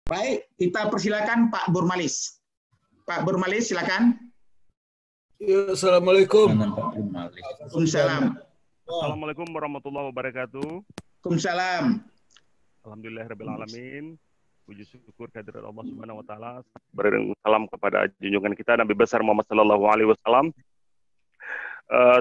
Baik, kita persilakan Pak Burmalis. Pak Burmalis, silakan. Ya, Assalamualaikum. Waalaikumsalam. Assalamualaikum warahmatullahi wabarakatuh. Waalaikumsalam. Alhamdulillahirabbil alamin. Puji syukur kehadirat Allah Subhanahu wa taala. Beriring salam kepada junjungan kita Nabi besar Muhammad sallallahu alaihi wasallam.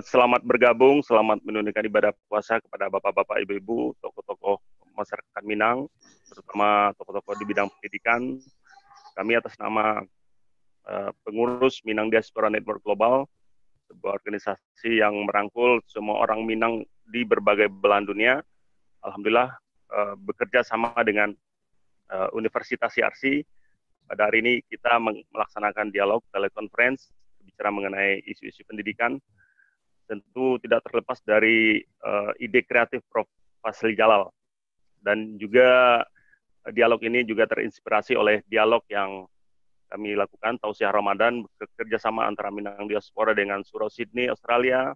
Selamat bergabung, selamat menunaikan ibadah puasa kepada bapak-bapak, ibu-ibu, tokoh-tokoh masyarakat Minang, terutama tokoh-tokoh di bidang pendidikan. Kami atas nama pengurus Minang Diaspora Network Global, sebuah organisasi yang merangkul semua orang Minang di berbagai belahan dunia. Alhamdulillah bekerja sama dengan Universitas CRC. Pada hari ini kita melaksanakan dialog telekonferensi bicara mengenai isu-isu pendidikan. Tentu tidak terlepas dari ide kreatif Prof. Fazlil Jalal. Dan juga dialog ini juga terinspirasi oleh dialog yang kami lakukan, Tausiah Ramadan, kerjasama antara Minang Diaspora dengan Surau Sydney, Australia,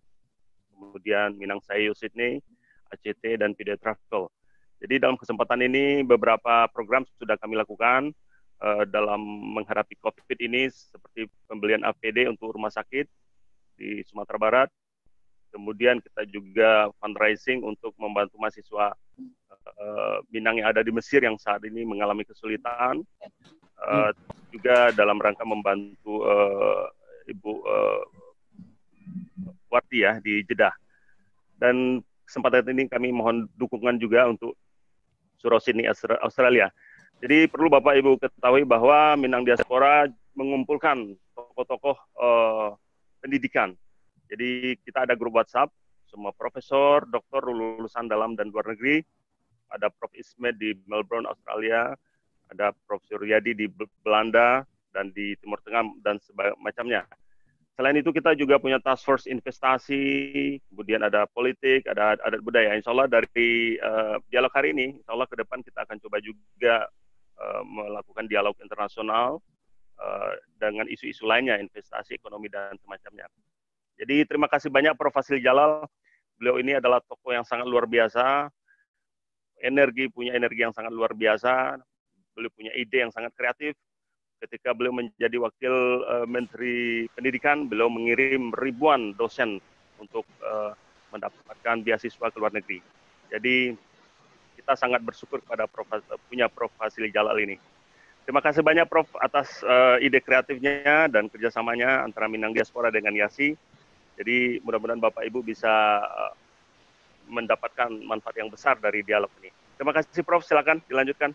kemudian Minang Sayu Sydney, ACT, dan Video Travel. Jadi dalam kesempatan ini beberapa program sudah kami lakukan dalam menghadapi COVID ini, seperti pembelian APD untuk rumah sakit di Sumatera Barat. Kemudian kita juga fundraising untuk membantu mahasiswa Minang yang ada di Mesir yang saat ini mengalami kesulitan. Juga dalam rangka membantu Ibu Warti ya di Jeddah. Dan kesempatan ini kami mohon dukungan juga untuk Surau Sydney Australia. Jadi perlu Bapak Ibu ketahui bahwa Minang Diaspora mengumpulkan tokoh-tokoh pendidikan. Jadi kita ada grup WhatsApp, semua profesor, doktor lulusan dalam dan luar negeri. Ada Prof. Ismet di Melbourne, Australia. Ada Prof. Suryadi di Belanda dan di Timur Tengah dan semacamnya. Selain itu kita juga punya task force investasi, kemudian ada politik, ada adat budaya. Insya Allah dari dialog hari ini, insya Allah ke depan kita akan coba juga melakukan dialog internasional dengan isu-isu lainnya, investasi, ekonomi, dan semacamnya. Jadi terima kasih banyak Prof. Fazlil Jalal. Beliau ini adalah tokoh yang sangat luar biasa, punya energi yang sangat luar biasa, beliau punya ide yang sangat kreatif. Ketika beliau menjadi wakil Menteri Pendidikan, beliau mengirim ribuan dosen untuk mendapatkan beasiswa ke luar negeri. Jadi kita sangat bersyukur pada punya Prof. Fazlil Jalal ini. Terima kasih banyak Prof. atas ide kreatifnya dan kerjasamanya antara Minang Diaspora dengan YASI. Jadi mudah-mudahan Bapak Ibu bisa mendapatkan manfaat yang besar dari dialog ini. Terima kasih Prof. Silakan dilanjutkan.